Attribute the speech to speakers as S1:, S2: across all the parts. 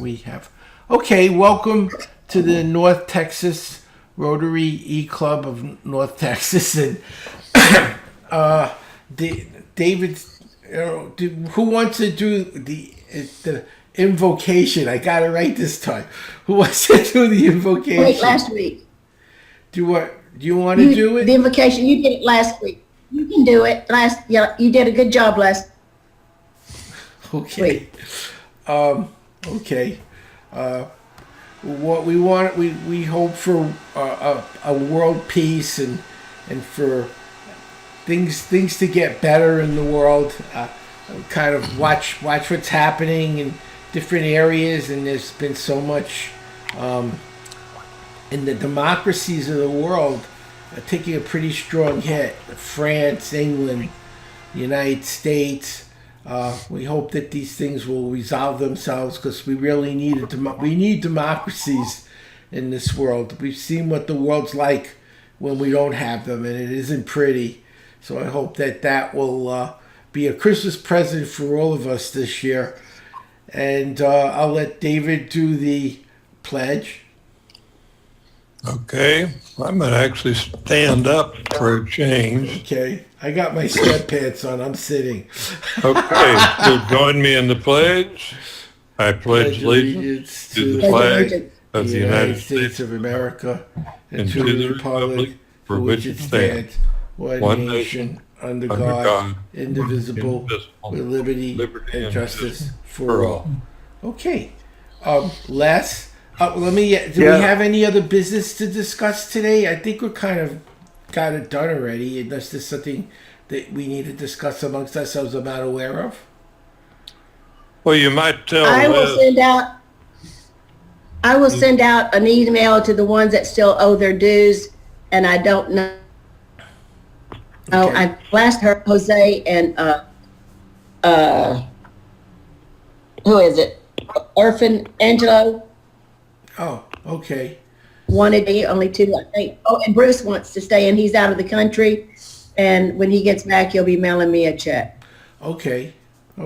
S1: we have. Okay, welcome to the North Texas Rotary E Club of North Texas. And David, who wants to do the invocation? I got it right this time. Who wants to do the invocation?
S2: Wait, last week.
S1: Do you want to do it?
S2: The invocation, you did it last week. You can do it. Yeah, you did a good job last
S1: Okay.
S2: week.
S1: Okay. What we want, we hope for a world peace and for things to get better in the world. Kind of watch what's happening in different areas, and there's been so much in the democracies of the world taking a pretty strong hit. France, England, the United States. We hope that these things will resolve themselves, because we really need we need democracies in this world. We've seen what the world's like when we don't have them, and it isn't pretty. So I hope that will be a Christmas present for all of us this year. And I'll let David do the pledge.
S3: Okay, I'm going to actually stand up for a change.
S1: Okay, I got my sweatpants on. I'm sitting.
S3: Okay, so join me in the pledge. I pledge allegiance to the flag of the United States
S1: of America
S3: and to the republic for which it stands,
S1: one nation, under God, indivisible, with liberty and justice for all. Okay, Les. Do we have any other business to discuss today? I think we're kind of got it done already, unless there's something that we need to discuss amongst ourselves I'm not aware of.
S3: Well, you might tell
S2: I will send out an email to the ones that still owe their dues, and I don't know.
S1: Okay.
S2: I last heard Jose and who is it? Orphan Angelo.
S1: Oh, okay.
S2: Wanted me, only two, I think. Oh, and Bruce wants to stay, and he's out of the country. And when he gets back, he'll be mailing me a check.
S1: Okay. I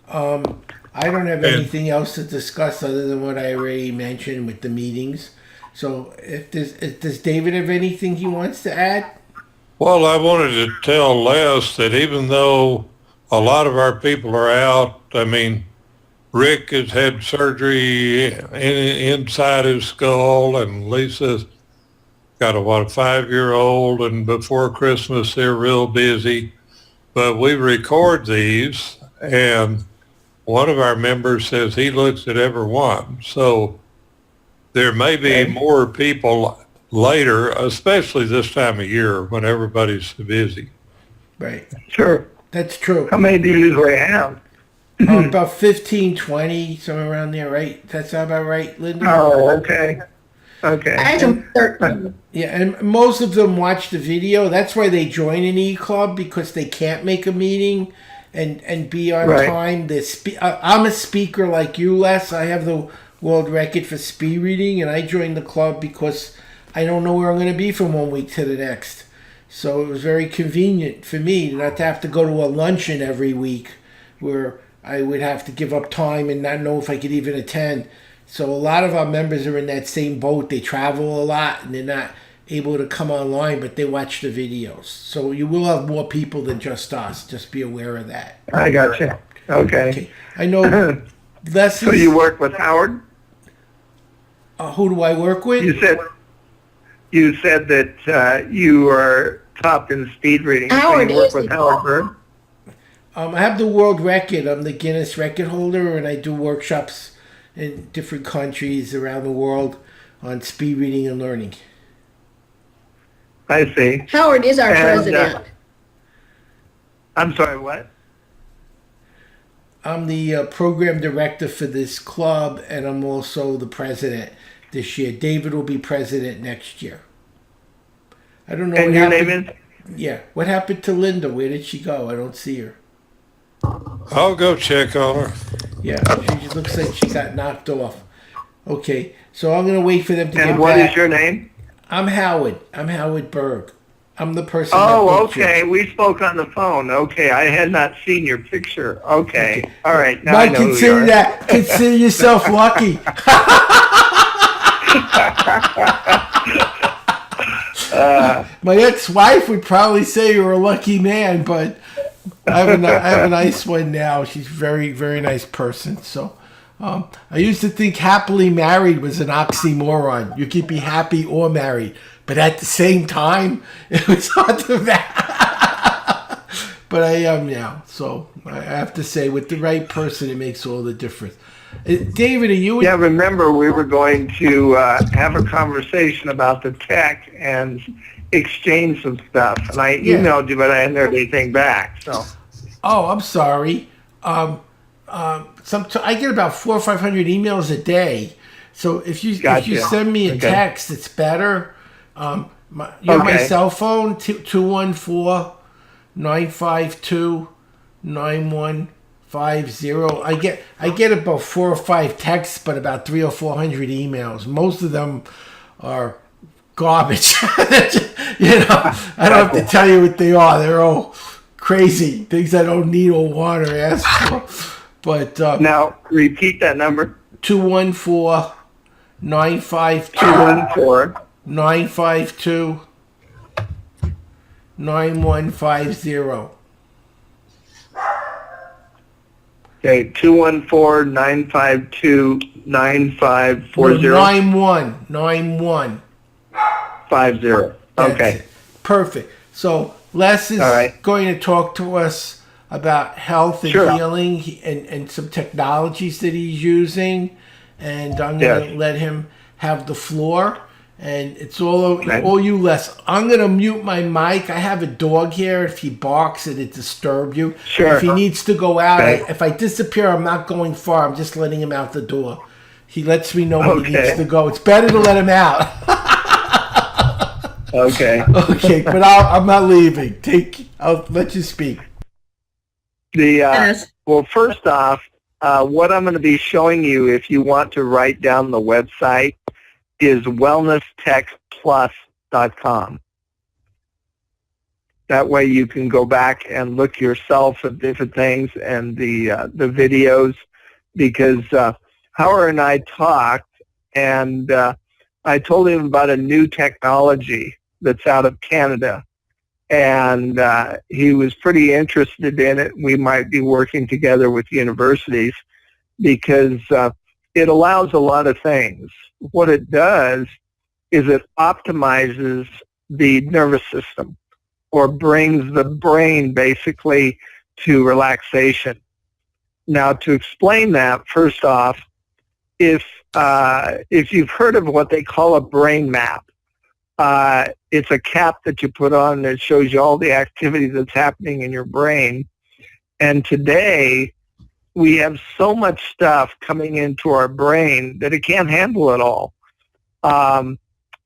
S1: don't have anything else to discuss other than what I already mentioned with the meetings. So does David have anything he wants to add?
S3: Well, I wanted to tell Les that even though a lot of our people are out, I mean, Rick has had surgery inside his skull, and Lisa's got a 5-year-old, and before Christmas they're real busy. But we record these, and one of our members says he looks at every one. So there may be more people later, especially this time of year when everybody's so busy.
S1: Right.
S4: Sure.
S1: That's true.
S4: How many do you usually have?
S1: About 15, 20, somewhere around there, right? That sound about right, Linda?
S4: Oh, okay. Okay.
S2: I had them 13.
S1: Yeah, and most of them watch the video. That's why they join an e-club, because they can't make a meeting and be on time. I'm a speaker like you, Les. I have the world record for speed reading, and I joined the club because I don't know where I'm going to be from one week to the next. So it was very convenient for me not to have to go to a luncheon every week where I would have to give up time and not know if I could even attend. So a lot of our members are in that same boat. They travel a lot and they're not able to come online, but they watch the videos. So you will have more people than just us. Just be aware of that.
S4: I got you. Okay.
S1: I know lessons.
S4: So you work with Howard?
S1: Who do I work with?
S4: You said that you are top in speed reading.
S2: Howard
S4: so you work
S2: is
S4: with
S2: the
S4: Howard
S2: top.
S4: Bird?
S1: I have the world record. I'm the Guinness record holder, and I do workshops in different countries around the world on speed reading and learning.
S4: I see.
S2: Howard is our
S4: And,
S2: president.
S4: I'm sorry, what?
S1: I'm the program director for this club, and I'm also the president this year. David will be president next year. I don't know
S4: And
S1: what
S4: your
S1: happened.
S4: name is?
S1: Yeah. What happened to Linda? Where did she go? I don't see her.
S3: I'll go check on her.
S1: Yeah, she just looks like she got knocked off. Okay, so I'm going to wait for them to get
S4: And what
S1: back.
S4: is your name?
S1: I'm Howard. I'm Howard Berg. I'm the person.
S4: Oh, okay. We spoke on the phone. Okay, I had not seen your picture. Okay. All right. Now I know who you are.
S1: Consider yourself lucky. My ex-wife would probably say you're a lucky man, but I have a nice one now. She's a very, very nice person. So I used to think happily married was an oxymoron. You could be happy or married, but at the same time, it was hard to But I am now. So I have to say, with the right person, it makes all the difference. David, are you?
S4: Yeah, remember we were going to have a conversation about the tech and exchange some stuff, and I emailed you, but I hadn't heard anything back. So.
S1: Oh, I'm sorry. I get about 400 or 500 emails a day. So if you send me a text, it's better. My cell phone 214-952-9150. I get about 4 or 5 texts, but about 300 or 400 emails. Most of them are garbage. I don't have to tell you what they are. They're all crazy things I don't need or want or ask for. But
S4: now repeat that number.
S1: 214-952-9150.
S4: Okay, 214-952-9540.
S1: 91.
S4: 50. Okay.
S1: Perfect. So Les is going to talk to us about health and healing and some technologies that he's using. And I'm going to let him have the floor. And it's all you, Les. I'm going to mute my mic. I have a dog here. If he barks, it'll disturb you.
S4: Sure.
S1: If he needs to go out, if I disappear, I'm not going far. I'm just letting him out the door. He lets me know when he needs to go. It's better to let him out.
S4: Okay.
S1: Okay, but I'm not leaving. I'll let you speak.
S4: Well, first off, what I'm going to be showing you, if you want to write down the website, is wellnesstechplus.com. That way you can go back and look yourself at different things and the videos, because Howard and I talked, and I told him about a new technology that's out of Canada, and he was pretty interested in it. We might be working together with universities because it allows a lot of things. What it does is it optimizes the nervous system, or brings the brain basically to relaxation. Now, to explain that, first off, if you've heard of what they call a brain map, it's a cap that you put on that shows you all the activity that's happening in your brain. And today, we have so much stuff coming into our brain that it can't handle it all.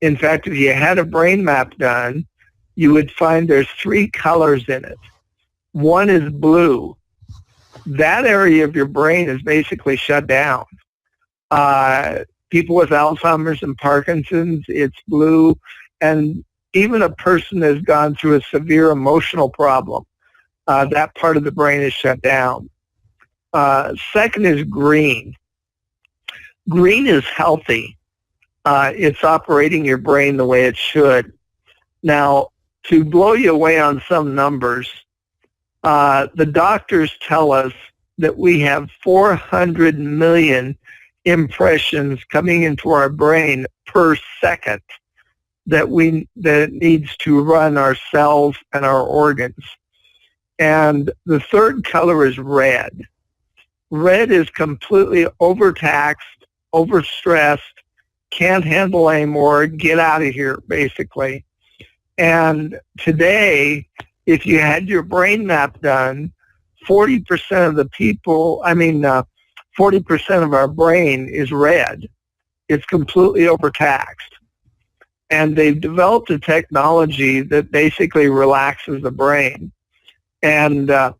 S4: In fact, if you had a brain map done, you would find there's 3 colors in it. One is blue. That area of your brain is basically shut down. People with Alzheimer's and Parkinson's, it's blue. And even a person that's gone through a severe emotional problem, that part of the brain is shut down. Second is green. Green is healthy. It's operating your brain the way it should. Now, to blow you away on some numbers, the doctors tell us that we have 400 million impressions coming into our brain per second that needs to run our cells and our organs. And the third color is red. Red is completely overtaxed, overstressed, can't handle anymore, get out of here, basically. And today, if you had your brain map done, 40% of the people, 40% of our brain is red. It's completely overtaxed. And they've developed a technology that basically relaxes the brain. And now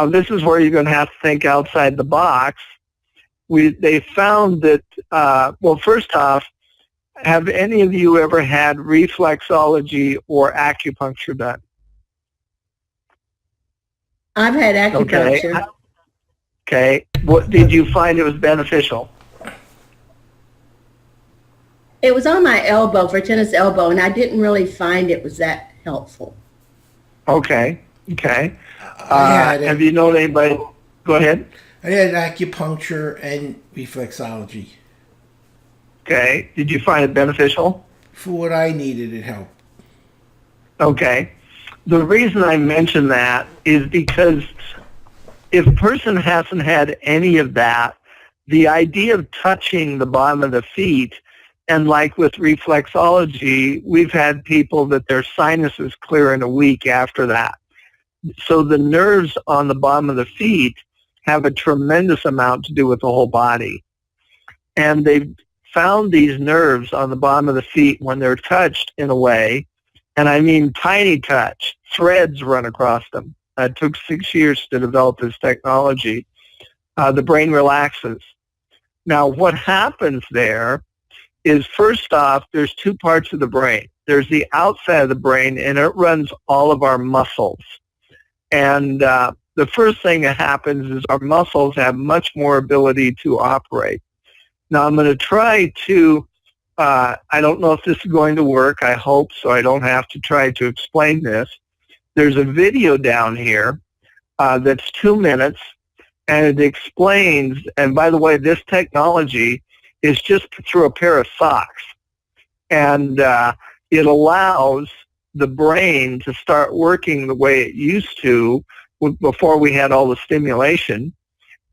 S4: this is where you're going to have to think outside the box. They found that, first off, Have any of you ever had reflexology or acupuncture done?
S2: I've had
S4: Okay.
S2: acupuncture.
S4: Okay. What did you find it was beneficial?
S2: It was on my elbow, for tennis elbow, and I didn't really find it was that helpful.
S4: Okay. Okay.
S1: I had
S4: Have
S1: it.
S4: you known anybody? Go ahead.
S1: I had acupuncture and reflexology.
S4: Okay. Did you find it beneficial?
S1: For what I needed, it helped.
S4: Okay. The reason I mention that is because if a person hasn't had any of that, the idea of touching the bottom of the feet, and like with reflexology, we've had people that their sinuses clear in a week after that. So the nerves on the bottom of the feet have a tremendous amount to do with the whole body. And they've found these nerves on the bottom of the feet when they're touched in a way, and I mean tiny touch, threads run across them. It took 6 years to develop this technology. The brain relaxes. Now, what happens there is, first off, there's two parts of the brain. There's the outside of the brain, and it runs all of our muscles. And the first thing that happens is our muscles have much more ability to operate. Now, I'm going to try to, I don't know if this is going to work. I hope so. I don't have to try to explain this. There's a video down here that's 2 minutes, and it explains, and by the way, this technology is just through a pair of socks. And it allows the brain to start working the way it used to before we had all the stimulation.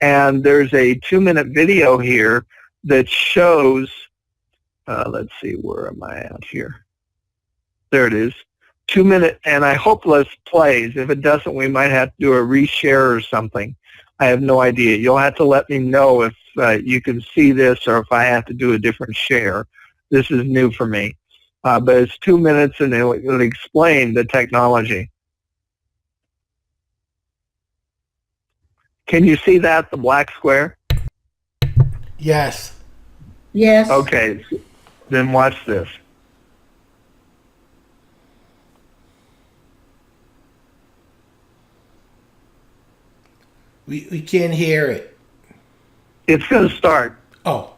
S4: And there's a 2-minute video here that shows, let's see, where am I at here? There it is. 2 minute, and I hope this plays. If it doesn't, we might have to do a reshare or something. I have no idea. You'll have to let me know if you can see this or if I have to do a different share. This is new for me. But it's 2 minutes, and it'll explain the technology. Can you see that, the black square?
S1: Yes.
S2: Yes.
S4: Okay, then watch this.
S1: We can't hear it.
S4: It's going to start.
S1: Oh.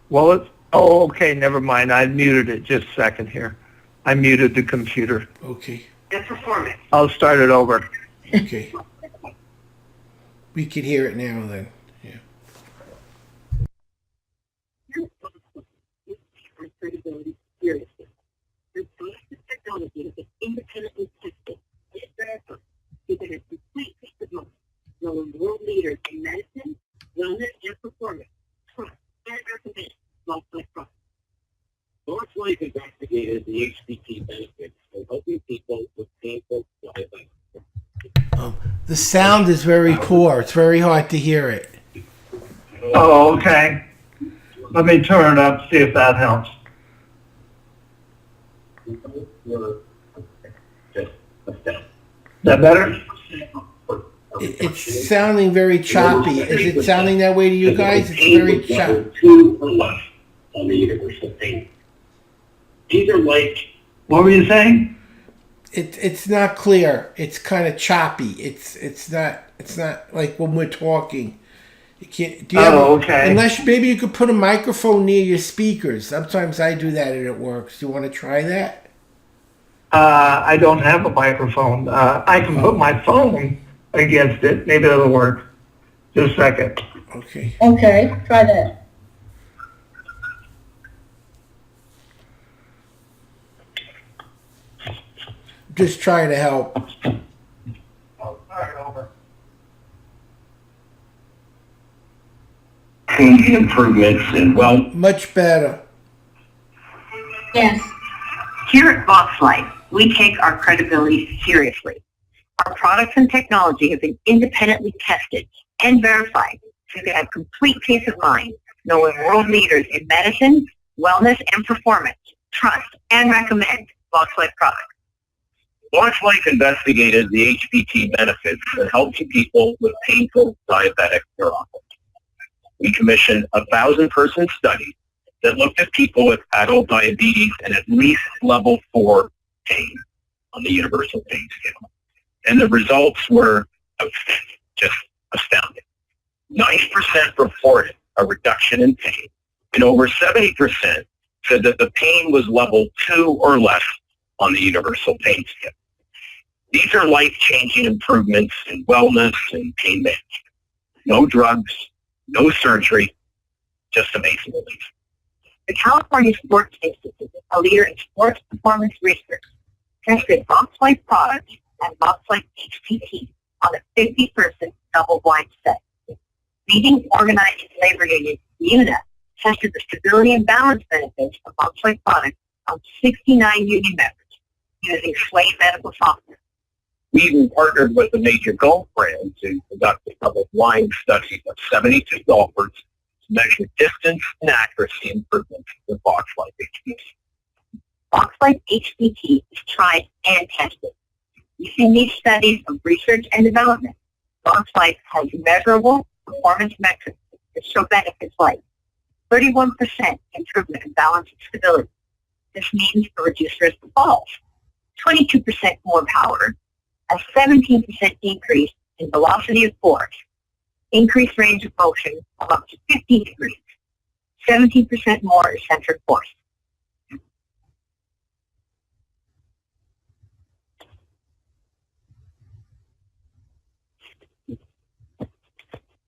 S4: Well, okay, never mind. I muted it. Just a second here. I muted the computer.
S1: Okay.
S4: And performance. I'll start it over.
S1: Okay. We can hear it now then. Yeah.
S5: Seriously. Your basic technology has been independently tested. It's verified. People have complete peace of mind. Knowing world leaders in medicine, wellness, and performance. Trust and recommend Life products. North Life investigated the HPT benefits of helping people with painful diabetes.
S1: The sound is very poor. It's very hard to hear it.
S4: Oh, okay. Let me turn it up, see if that helps. Is that better?
S1: It's sounding very choppy. Is it sounding that way to you guys? It's very choppy.
S5: On the universal thing. These are like.
S4: What were you saying?
S1: It's not clear. It's kind of choppy. It's not like when we're talking. You can't. Do you have
S4: okay.
S1: Unless maybe you could put a microphone near your speakers. Sometimes I do that and it works. Do you want to try that?
S4: I don't have a microphone. I can put my phone against it. Maybe that'll work. Just a second.
S1: Okay.
S2: Okay, try that.
S1: Just trying to help.
S4: I'll start over.
S5: The improvements in
S1: Much better.
S2: Yes.
S6: Here at Box Life, we take our credibility seriously. Our products and technology have been independently tested and verified so you can have complete peace of mind, knowing world leaders in medicine, wellness, and performance trust and recommend Box Life products.
S5: Box Life investigated the HPT benefits that help people with painful diabetic neuropathy.
S7: we commissioned a 1,000-person study that looked at people with adult diabetes and at least level 4 pain on the universal pain scale. And the results were just astounding. 90% reported a reduction in pain, and over 70% said that the pain was level 2 or less on the universal pain scale. These are life-changing improvements in wellness and pain management. No drugs, no surgery, just amazing relief.
S6: The California Sports Institute, a leader in sports performance research, tested Boxlight products and Boxlight HPT on a 50-person double-blind study. Leading organizing labor union, UNA, tested the stability and balance benefits of Boxlight products on 69 union members using Slate medical software.
S7: We even partnered with a major golf brand to conduct a double-blind study of 72 golfers to measure distance and accuracy improvements with Boxlight HPT.
S6: Boxlight HPT is tried and tested. Using these studies of research and development, Boxlight has measurable performance metrics that show benefits like 31% improvement in balance and stability. This means a reduced risk of falls, 22% more power, a 17% increase in velocity of force, increased range of motion of up to 15 degrees, 17% more eccentric force.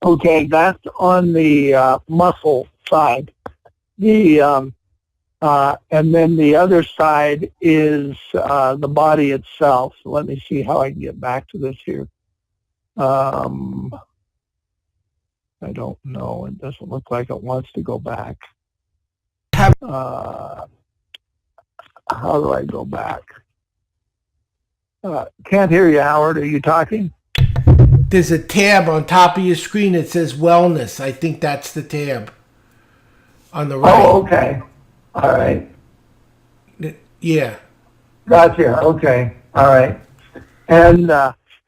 S4: Okay, that's on the muscle side. And then the other side is the body itself. So let me see how I can get back to this here. I don't know. It doesn't look like it wants to go back. How do I go back? Can't hear you, Howard. Are you talking?
S1: There's a tab on top of your screen that says Wellness. I think that's the tab on the right.
S4: Oh, okay. All right.
S1: Yeah.
S4: Gotcha. Okay. All right. And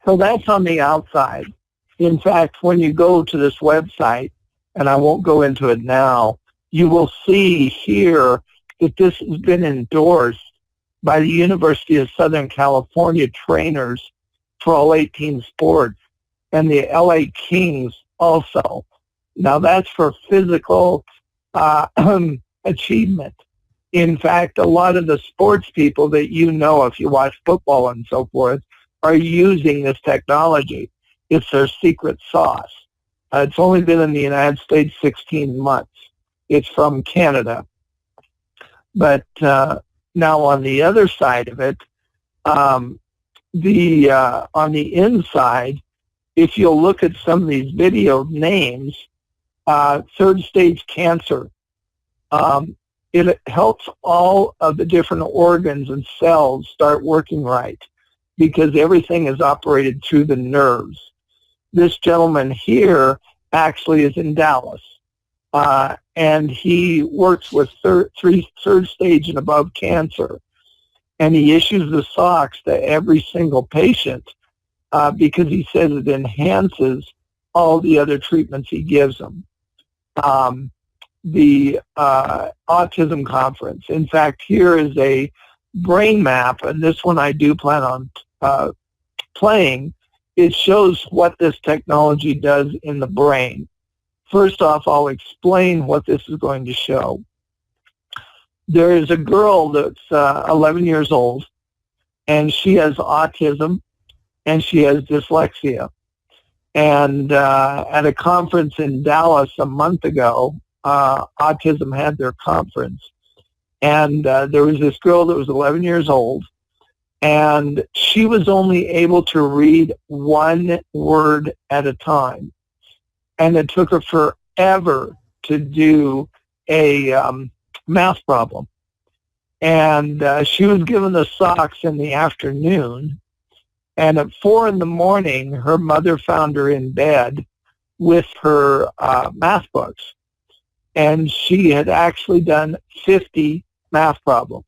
S4: so that's on the outside. In fact, when you go to this website, and I won't go into it now, you will see here that this has been endorsed by the University of Southern California trainers for all 18 sports and the LA Kings also. Now that's for physical achievement. In fact, a lot of the sports people that you know, if you watch football and so forth, are using this technology. It's their secret sauce. It's only been in the United States 16 months. It's from Canada. But now on the other side of it, on the inside, if you'll look at some of these video names, third stage cancer, it helps all of the different organs and cells start working right because everything is operated through the nerves. This gentleman here actually is in Dallas, and he works with third stage and above cancer, and he issues the socks to every single patient because he says it enhances all the other treatments he gives them. The autism conference. In fact, here is a brain map, and this one I do plan on playing. It shows what this technology does in the brain. First off, I'll explain what this is going to show. There is a girl that's 11 years old, and she has autism, and she has dyslexia. And at a conference in Dallas a month ago, Autism had their conference. And there was this girl that was 11 years old, and she was only able to read one word at a time. And it took her forever to do a math problem. And she was given the socks in the afternoon, and at 4 a.m, her mother found her in bed with her math books. And she had actually done 50 math problems.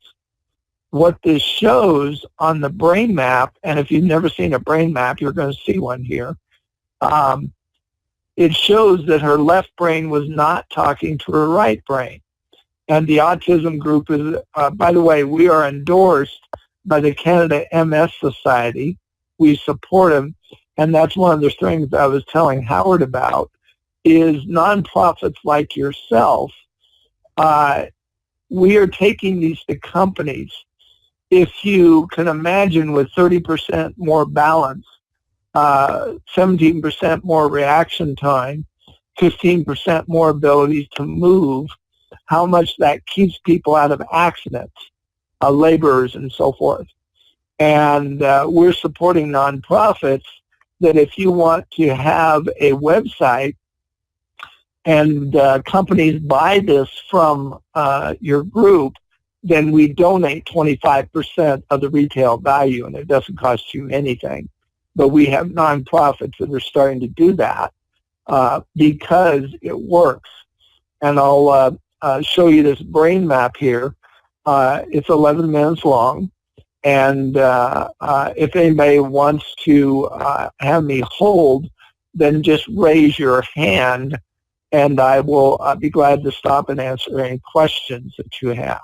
S4: What this shows on the brain map, and if you've never seen a brain map, you're going to see one here, it shows that her left brain was not talking to her right brain. And the autism group is, by the way, we are endorsed by the Canada MS Society. We support them. And that's one of the things I was telling Howard about, is nonprofits like yourself. We are taking these to companies. If you can imagine, with 30% more balance, 17% more reaction time, 15% more ability to move, how much that keeps people out of accidents, laborers and so forth. And we're supporting nonprofits that if you want to have a website and companies buy this from your group, then we donate 25% of the retail value, and it doesn't cost you anything. But we have nonprofits that are starting to do that because it works. And I'll show you this brain map here. It's 11 minutes long. And if anybody wants to have me hold, then just raise your hand, and I will be glad to stop and answer any questions that you have.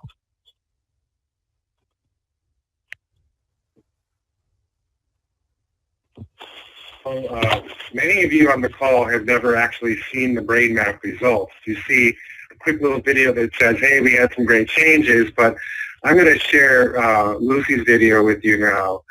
S8: Many of you on the call have never actually seen the brain map results. You see a quick little video that says, hey, we had some great changes, but I'm going to share Lucy's video with you now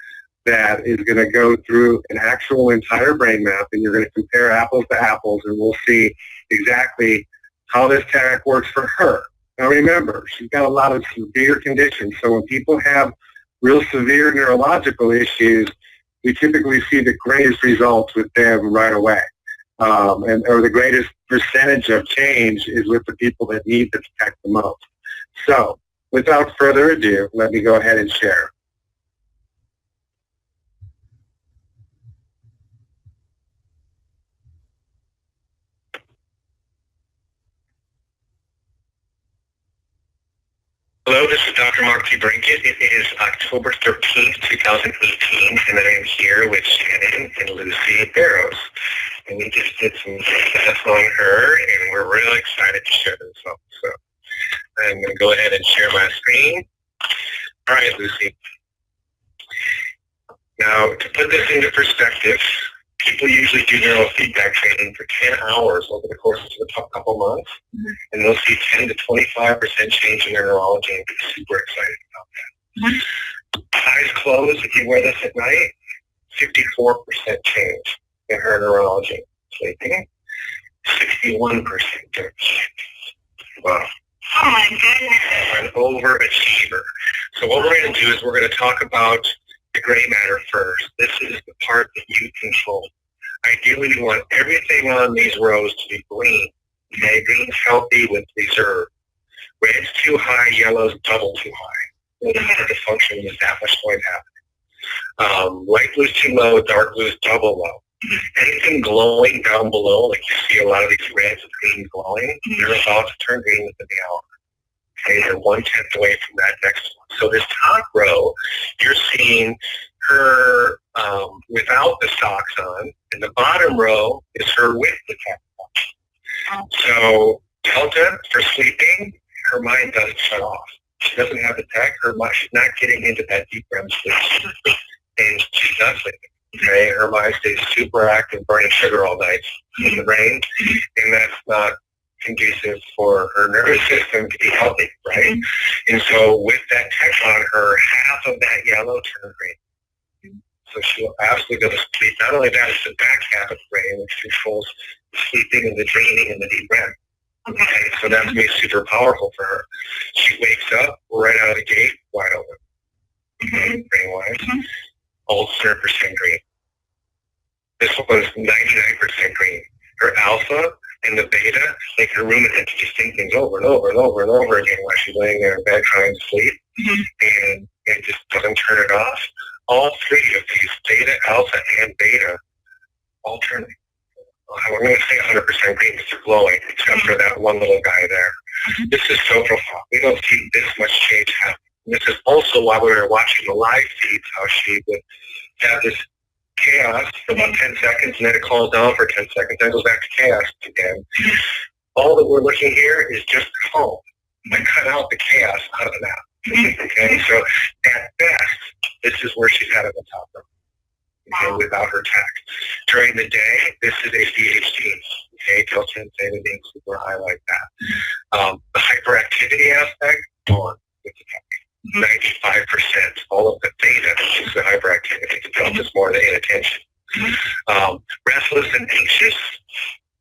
S8: that is going to go through an actual entire brain map, and you're going to compare apples to apples, and we'll see exactly how this tech works for her. Now remember, she's got a lot of severe conditions, so when people have real severe neurological issues, we typically see the greatest results with them right away. Or the greatest percentage of change is with the people that need the tech the most. So, without further ado, let me go ahead and share. Hello, this is Dr. Mark T. Brinkett. It is October 13th, 2018, and I am here with Shannon and Lucy Barrows. And we just did some tests on her, and we're really excited to share the results. So I'm going to go ahead and share my screen. All right, Lucy. Now, to put this into perspective, people usually do neurofeedback training for 10 hours over the course of a couple months, and they'll see 10 to 25% change in their neurology and be super excited about that. Eyes closed, if you wear this at night, 54% change in her neurology. Sleeping, 61% change. Wow. Oh my goodness. An overachiever. So what we're going to do is we're going to talk about the gray matter first. This is the part that you control. Ideally, we want everything on these rows to be green. Okay, green's healthy with reserve. Red's too high, yellow's double too high. When it's hard to function, there's that much going to happen. Light blue's too low, dark blue's double low. Anything glowing down below, like you see a lot of these reds with green glowing, they're about to turn green within the hour. Okay, they're 1/10 away from that next one. So this top row, you're seeing her without the socks on, and the bottom row is her with the tech on. So Delta, for sleeping, her mind doesn't shut off. She doesn't have the tech. Her mind, she's not getting into that deep REM sleep, and she's not sleeping. Okay, her mind stays super active, burning sugar all night in the brain, and that's not conducive for her nervous system to be healthy, right? And so with that tech on her, half of that yellow turned green. So she'll absolutely go to sleep. Not only that, it's the back half of the brain which controls the sleeping and the dreaming and the deep REM. Okay, so that's going to be super powerful for her. She wakes up right out of the gate, wide open. Okay, brain-wise. All 100% green. This one's 99% green. Her alpha and the beta make her ruminate to just think things over and over and over and over again while she's laying there in bed trying to sleep, and it just doesn't turn it off. All three of these, theta, alpha, and beta, all turn. I'm going to say 100% green because they're glowing, except for that one little guy there. This is so profound. We don't see this much change happen. This is also why we were watching the live feeds, how she would have this chaos for about 10 seconds, and then it calms down for 10 seconds, then it goes back to chaos again. All that we're looking here is just calm. I cut out the chaos out of the map. Okay, so at best, this is where she's at the top row. Okay, without her tact. During the day, this is a CHD. Okay, calcium theta super high like that. The hyperactivity aspect, gone with the tact. 95%. All of the theta is the hyperactivity. The delta is more the inattention. Restless and anxious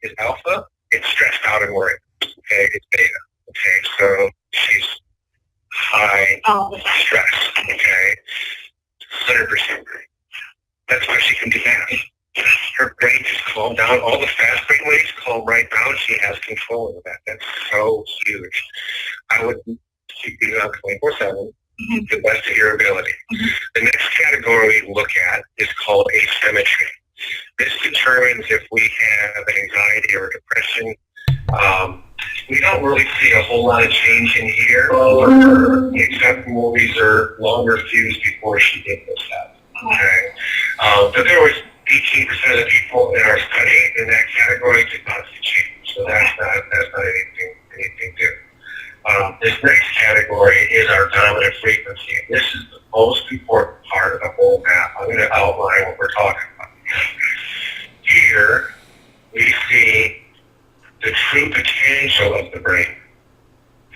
S8: is alpha. It's stressed out and worried. Okay, it's beta. Okay, so she's high stress. Okay, 100%. That's why she can do that. Her brain just calmed down. All the fast brain waves calm right down. She has control of that. That's so huge. I would keep doing that 24/7, the best of your ability. The next category we look at is called asymmetry. This determines if we have anxiety or depression. We don't really see a whole lot of change in here, except when these are longer fused before she did this stuff. Okay, but there was 18% of the people in our study in that category did not see change. So that's not anything new. This next category is our dominant frequency. And this is the most important part of the whole map. I'm going to outline what we're talking about. Here, we see the true potential of the brain.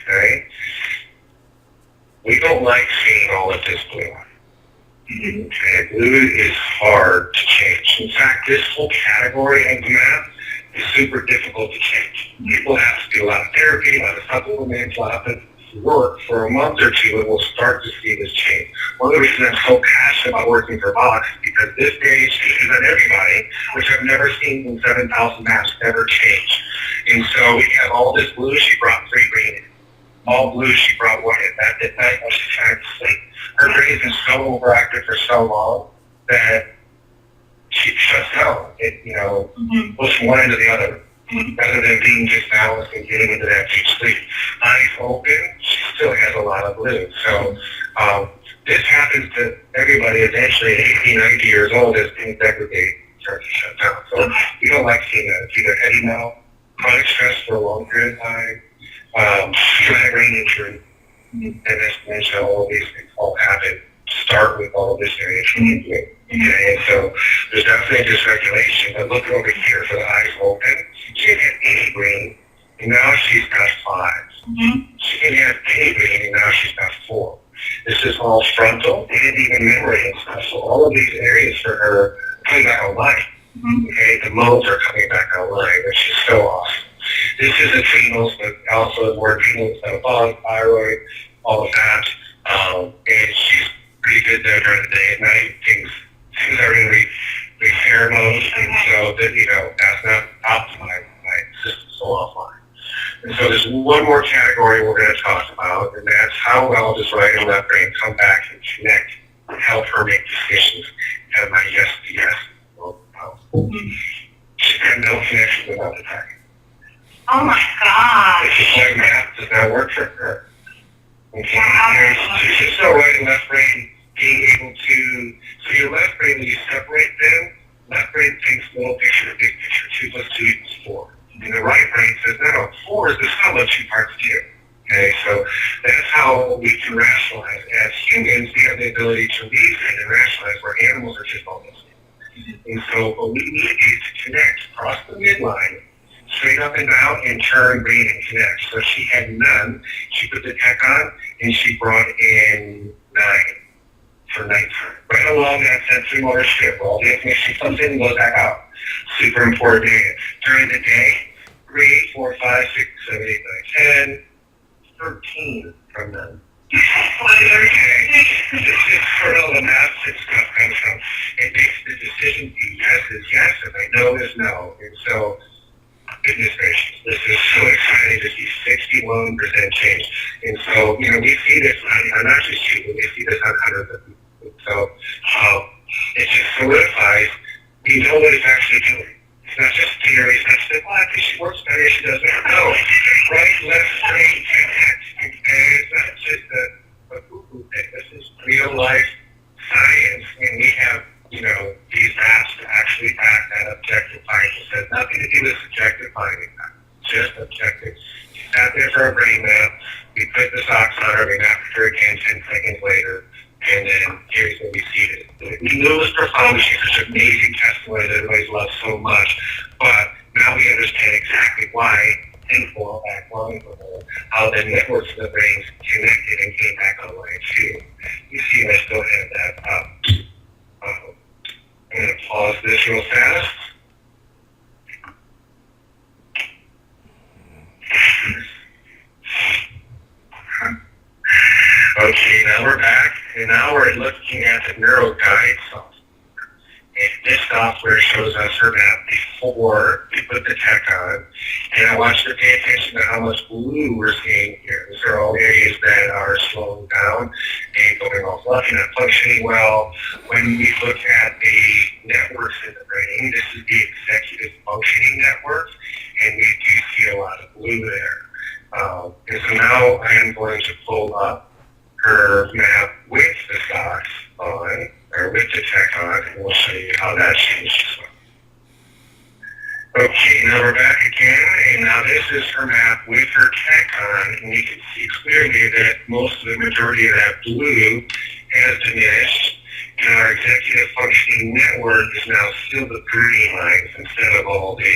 S8: Okay? We don't like seeing all of this blue. Okay, blue is hard to change. In fact, this whole category of the map is super difficult to change. People have to do a lot of therapy, a lot of supplements, a lot of work for a month or two, and we'll start to see this change. One of the reasons I'm so passionate about working for Vox is because this day changes on everybody, which I've never seen in 7,000 maps ever change. And so we have all this blue, she brought 3 green in. All blue, she brought 1 in. That at night when she's trying to sleep. Her brain's been so overactive for so long that she shuts down. It, goes from one end to the other, rather than being just balanced and getting into that deep sleep. Eyes open, she still has a lot of blue. So this happens to everybody eventually at 80, 90 years old as things degrade, start to shut down. So we don't like seeing that. It's either heady mouth, chronic stress for a long period of time, traumatic brain injury, and as mentioned, all of these things all happen. Start with all of this variation. Okay, and so there's definitely dysregulation, but look over here for the eyes open. She didn't have any green, and now she's got 5. She didn't have any green, and now she's got 4. This is all frontal and even memory and stuff. So all of these areas for her are coming back online. Okay, the modes are coming back online, which is so awesome. This is adrenals, but also more adrenals, metabolic, thyroid, all of that. And she's pretty good there during the day. At night, things are in repair mode, and so that that's not optimized. My system's so offline. And so there's one more category we're going to talk about, and that's how well does right and left brain come back and connect and help her make decisions. And my yes to yes. She had no connection without the target.
S6: Oh my God.
S8: It's just like math does not work for her. Okay, she's just so right and left brain being able to, so your left brain, when you separate them, left brain thinks little picture, big picture, 2 plus 2 equals 4. And the right brain says, no, 4 is the sum of 2 parts 2. Okay, so that's how we can rationalize. As humans, we have the ability to reason and rationalize where animals are just all listening. And so what we need is to connect across the midline, straight up and down, and turn green and connect. So she had none. She put the tech on, and she brought in 9 for nighttime. Right along that sensory motor strip, all the information comes in and goes back out. Super important data. During the day, 3, 4, 5, 6, 7, 8, 9, 10, 13 from none. Okay. This is where all the math and stuff comes from. It makes the decision be yes is yes, and I no is no. And so, goodness gracious, this is so exciting to see 61% change. And so, we see this, I'm not just you, we see this on hundreds of people. So, it just solidifies, we know what it's actually doing. It's not just theory, it's not just, well, because she works better, she does better. No, right, left, brain, connect. And it's not just a poo-poo thing. This is real life science, and we have, these apps finding that. Just objective. She sat there for a brain map. We put the socks on her. We mapped her again 10 seconds later. And then here's what we see. We knew it was profound. She's such an amazing testimony that everybody's loved so much. But now we understand exactly why tenfold back line for her, how the networks of the brains connected and came back online too. You see, I still have that up. I'm going to pause this real fast. Okay, now we're back, and now we're looking at the NeuroGuide software. And this software shows us her map before we put the tech on. And I want you to pay attention to how much blue we're seeing here. These are all areas that are slowing down and going off left and not functioning well. When we look at the networks in the brain, this is the executive functioning network, and we do see a lot of blue there. And so now I am going to pull up her map with the socks on, or with the tech on, and we'll show you how that changes. Okay, now we're back again, and now this is her map with her tech on, and you can see clearly that most of the majority of that blue has diminished, and our executive functioning network is now still the green lines instead of all the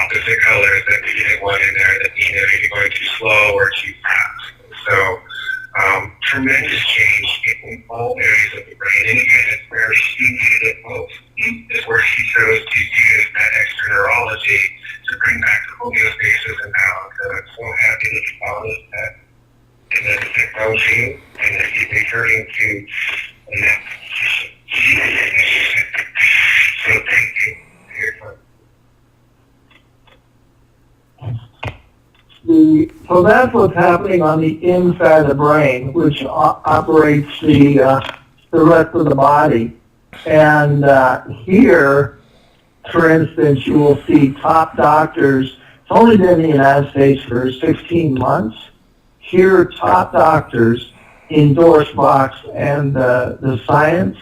S8: opposite colors that we didn't want in there that mean they're either going too slow or too fast. So, tremendous change in all areas of the brain. And again, it's where she needed it most. Is where she chose to use that extra neurology to bring back the homeostasis and balance. And I'm so happy that you found us that and that the technology and that you've been turning to the next position. So thank you for your time.
S4: So that's what's happening on the inside of the brain, which operates the rest of the body. And here, for instance, you will see top doctors. It's only been in the United States for 16 months. Here, top doctors endorse Box and the science.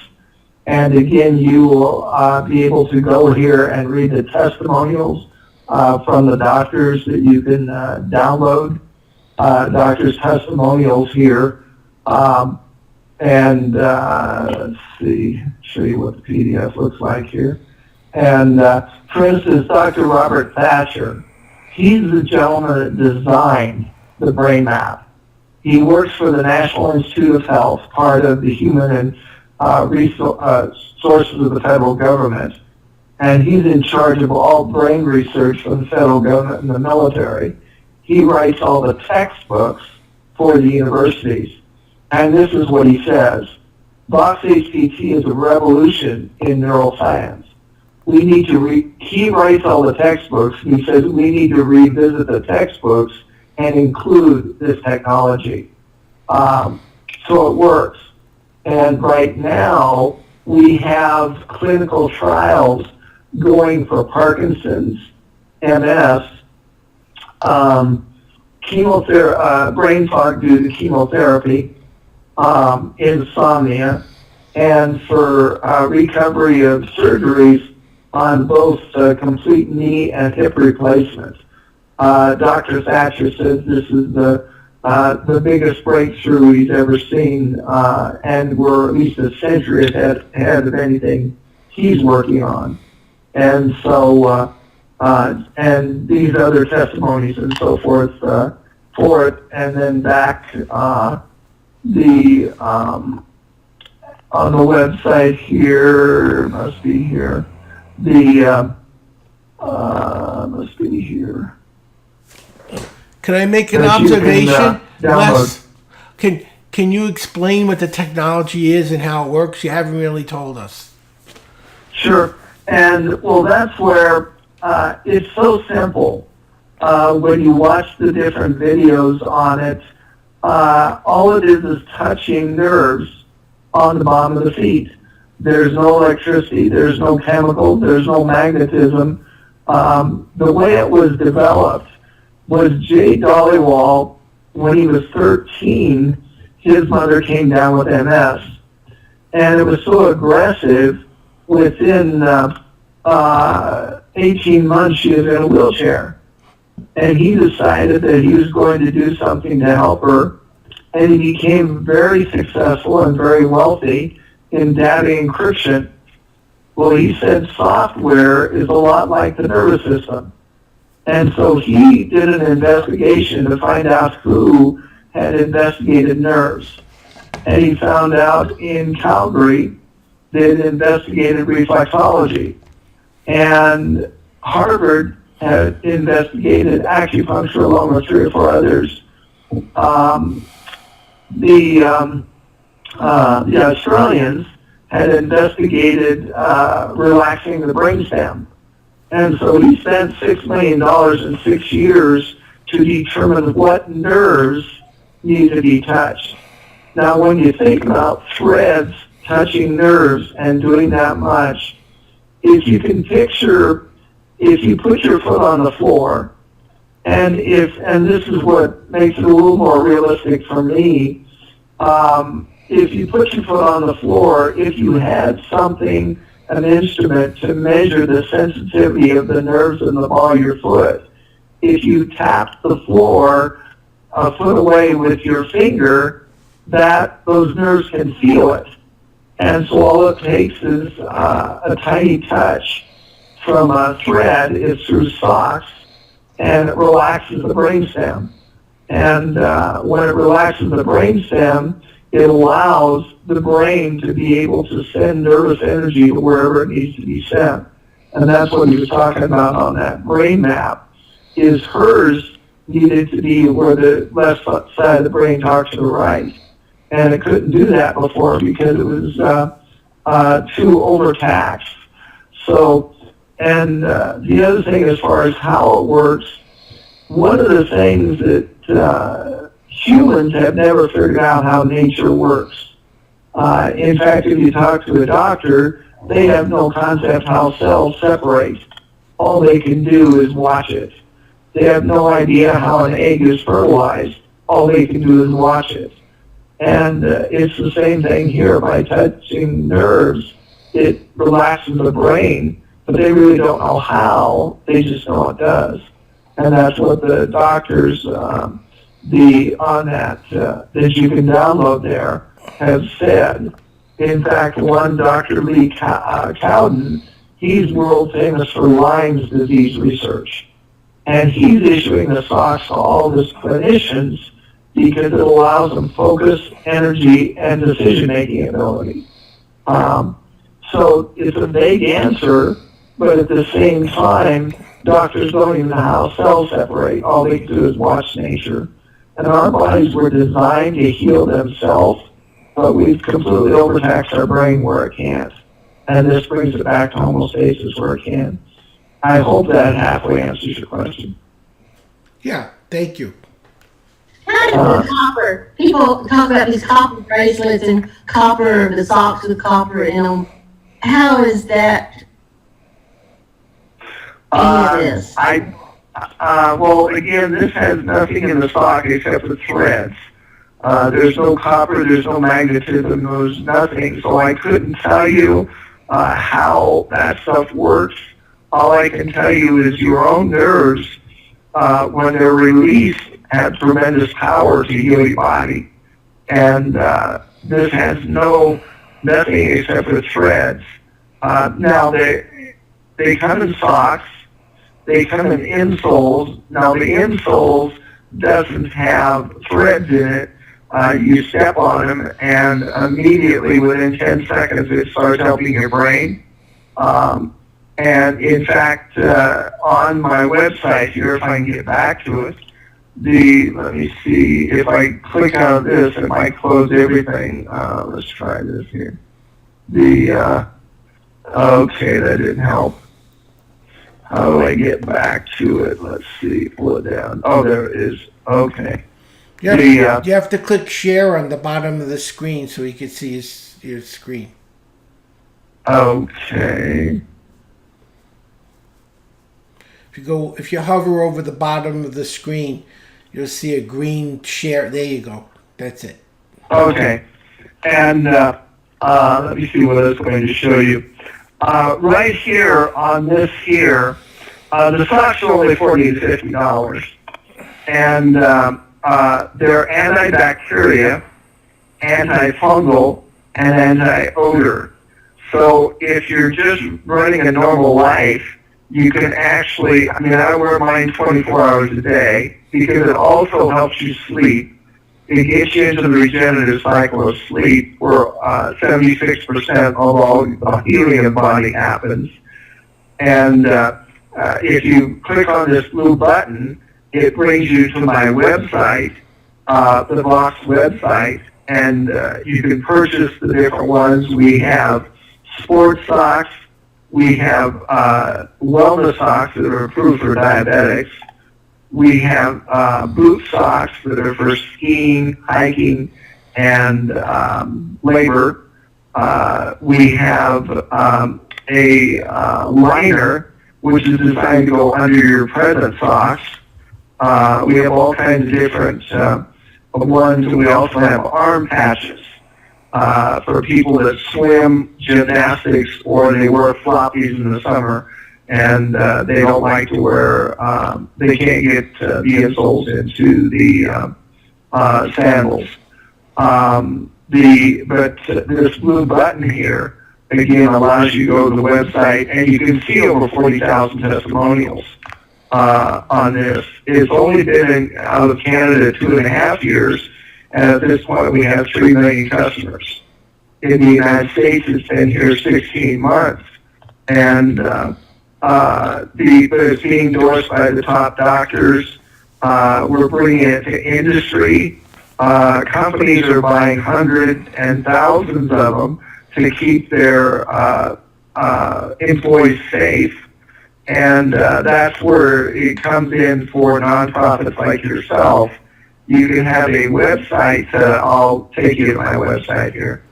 S4: And again, you will be able to go here and read the testimonials from the doctors that you can download, doctors' testimonials here. And let's see, show you what the PDF looks like here. And for instance, Dr. Robert Thatcher, he's the gentleman that designed the brain map. He works for the National Institute of Health, part of the Human and Resources of the federal government. And he's in charge of all brain research for the federal government and the military. He writes all the textbooks for the universities. And this is what he says. Box HPT is a revolution in neuroscience. We need to he writes all the textbooks. He says we need to revisit the textbooks and include this technology. So it works. And right now, we have clinical trials going for Parkinson's, MS, brain fog due to chemotherapy, insomnia, and for recovery of surgeries on both complete knee and hip replacements. Dr. Thatcher says this is the biggest breakthrough he's ever seen, and we're at least a century ahead of anything he's working on. And so, and these other testimonies and so forth for it, and then back on the website here, must be here, must be here.
S1: Can I make an observation, Les? Can you explain what the technology is and how it works? You haven't really told us.
S4: Sure. And, well, that's where it's so simple. When you watch the different videos on it, all it is touching nerves on the bottom of the feet. There's no electricity, there's no chemicals, there's no magnetism. The way it was developed was Jay Dollywall, when he was 13, his mother came down with MS. And it was so aggressive, within 18 months she was in a wheelchair. and he decided that he was going to do something to help her, and he became very successful and very wealthy in data encryption. Well, he said software is a lot like the nervous system. And so he did an investigation to find out who had investigated nerves. And he found out in Calgary they had investigated reflexology. And Harvard had investigated acupuncture along with 3 or 4 others. The Australians had investigated relaxing the brainstem. And so he spent $6 million in 6 years to determine what nerves need to be touched. Now, when you think about threads touching nerves and doing that much, if you can picture, if you put your foot on the floor, and this is what makes it a little more realistic for me, if you put your foot on the floor, if you had something, an instrument to measure the sensitivity of the nerves in the ball of your foot, if you tap the floor a foot away with your finger, those nerves can feel it. And so all it takes is a tiny touch from a thread is through socks, and it relaxes the brainstem. And when it relaxes the brainstem, it allows the brain to be able to send nervous energy to wherever it needs to be sent. And that's what he was talking about on that brain map, is hers needed to be where the left side of the brain talks to the right. And it couldn't do that before because it was too overtaxed. So, and the other thing as far as how it works, one of the things that humans have never figured out how nature works. In fact, if you talk to a doctor, they have no concept how cells separate. All they can do is watch it. They have no idea how an egg is fertilized. All they can do is watch it. And it's the same thing here. By touching nerves, it relaxes the brain, but they really don't know how. They just know it does. And that's what the doctors, that you can download there, have said. In fact, one Dr. Lee Cowden, he's world famous for Lyme's disease research. And he's issuing the socks to all of his clinicians because it allows them focus, energy, and decision-making ability. So it's a vague answer, but at the same time, doctors don't even know how cells separate. All they do is watch nature. And our bodies were designed to heal themselves, but we've completely overtaxed our brain where it can't. And this brings it back to homeostasis where it can. I hope that halfway answers your question.
S1: Yeah, thank you.
S2: How does the copper, people talk about these copper bracelets and copper, the socks with copper in them. How is that this?
S4: Well, again, this has nothing in the sock except the threads. There's no copper, there's no magnetism, there's nothing. So I couldn't tell you how that stuff works. All I can tell you is your own nerves, when they're released, have tremendous power to heal your body. And this has nothing except for threads. Now, they come in socks. They come in insoles. Now, the insoles doesn't have threads in it. You step on them, and immediately, within 10 seconds, it starts helping your brain. And in fact, on my website here, if I can get back to it, let me see, if I click on this, it might close everything. Let's try this here. Okay, that didn't help. How do I get back to it? Let's see, pull it down. Oh, there it is. Okay.
S1: You have to click share on the bottom of the screen so you can see your screen.
S4: Okay.
S1: If you hover over the bottom of the screen, you'll see a green share. There you go. That's it.
S4: Okay. And let me see what it's going to show you. Right here on this here, The socks are only $40 to $50, and they're antibacterial, antifungal, and anti-odor. So if you're just running a normal life, you can actually, I mean, I wear mine 24 hours a day because it also helps you sleep. It gets you into the regenerative cycle of sleep where 76% of all the healing of the body happens. And if you click on this blue button, it brings you to my website, the Vox website, and you can purchase the different ones. We have sports socks. We have wellness socks that are approved for diabetics. We have boot socks that are for skiing, hiking, and labor. We have a liner, which is designed to go under your present socks. We have all kinds of different ones, and we also have arm patches for people that swim, gymnastics, or they wear floppies in the summer, and they don't like to wear, they can't get the insoles into the sandals. But this blue button here, again, allows you to go to the website, and you can see over 40,000 testimonials on this. It's only been out of Canada 2.5 years, and at this point we have 3 million customers. In the United States, it's been here 16 months, and but it's being endorsed by the top doctors. We're bringing it to industry. Companies are buying hundreds and thousands of them to keep their employees safe. And that's where it comes in for nonprofits like yourself. You can have a website. I'll take you to my website here.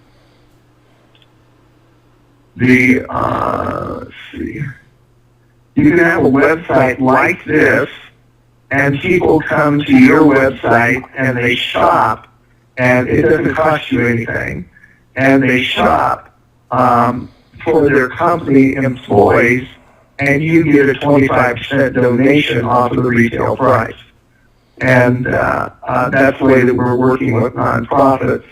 S4: Let's see. You can have a website like this, and people come to your website and they shop, and it doesn't cost you anything, and they shop for their company employees, and you get a 25% donation off of the retail price. And that's the way that we're working with nonprofits.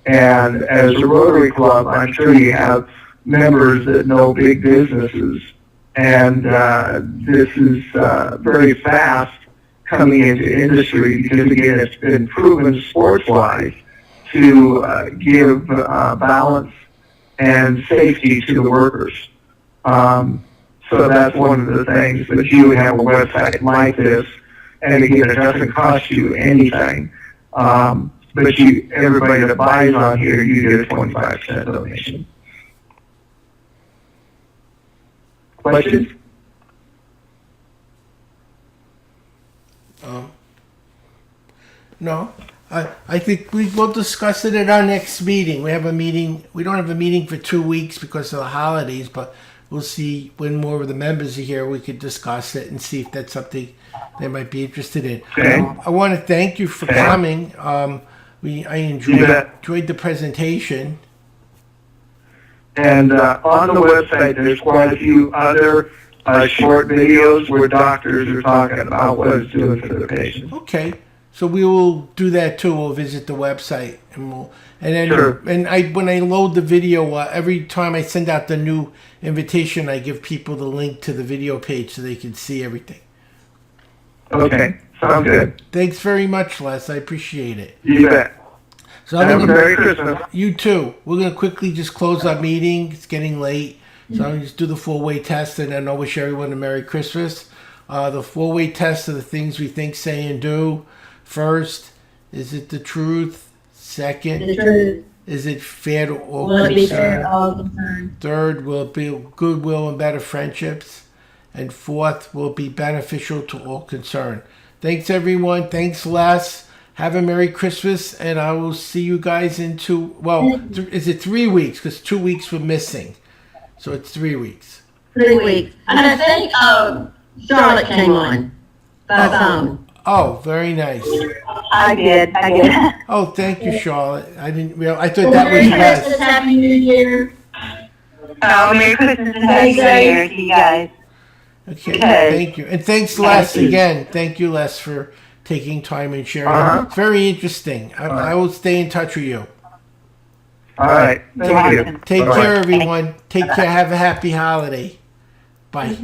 S4: And as a Rotary Club, I'm sure you have members that know big businesses, and this is very fast coming into industry because, again, it's been proven sports-wise to give balance and safety to the workers. So that's one of the things, that you would have a website like this, and again, it doesn't cost you anything. But everybody that buys on here, you get a 25% donation. Questions?
S1: No. I think we will discuss it at our next meeting. We have a meeting. We don't have a meeting for 2 weeks because of the holidays, but we'll see when more of the members are here. We could discuss it and see if that's something they might be interested in.
S4: Okay.
S1: I want to thank you for coming. I enjoyed the presentation.
S4: And on the website, there's quite a few other short videos where doctors are talking about what it's doing for their patients.
S1: Okay, so we will do that too. We'll visit the website, and then
S4: Sure.
S1: when I load the video, every time I send out the new invitation, I give people the link to the video page so they can see everything.
S4: Okay, sounds good.
S1: Thanks very much, Les. I appreciate it.
S4: You bet.
S1: So
S4: Have a Merry Christmas.
S1: You too. We're going to quickly just close our meeting. It's getting late. So I'm going to just do the 4-way test, and then I'll wish everyone a Merry Christmas. The 4-way test are the things we think, say, and do. First, is it the truth? Second,
S2: The truth.
S1: is it fair to all
S2: Will it be fair
S1: concerned?
S2: to all concerned?
S1: Third, will it be goodwill and better friendships? And fourth, will it be beneficial to all concerned? Thanks, everyone. Thanks, Les. Have a Merry Christmas, and I will see you guys in is it 3 weeks? Because 2 weeks were missing. So it's 3 weeks.
S2: 3 weeks. And I think Charlotte came on by phone.
S1: Oh, very nice.
S6: I did.
S1: Oh, thank you, Charlotte. I didn't realize. I thought that was
S2: Merry Christmas,
S1: Les.
S2: Happy New Year.
S6: Oh, Merry Christmas and Happy New Year to you guys.
S1: Okay, thank you. And thanks, Les, again. Thank you, Les, for taking time and sharing. It's very interesting. I will stay in touch with you.
S4: All right. Thank you.
S1: Take
S4: Bye-bye.
S1: care, everyone. Take care. Have a happy holiday. Bye.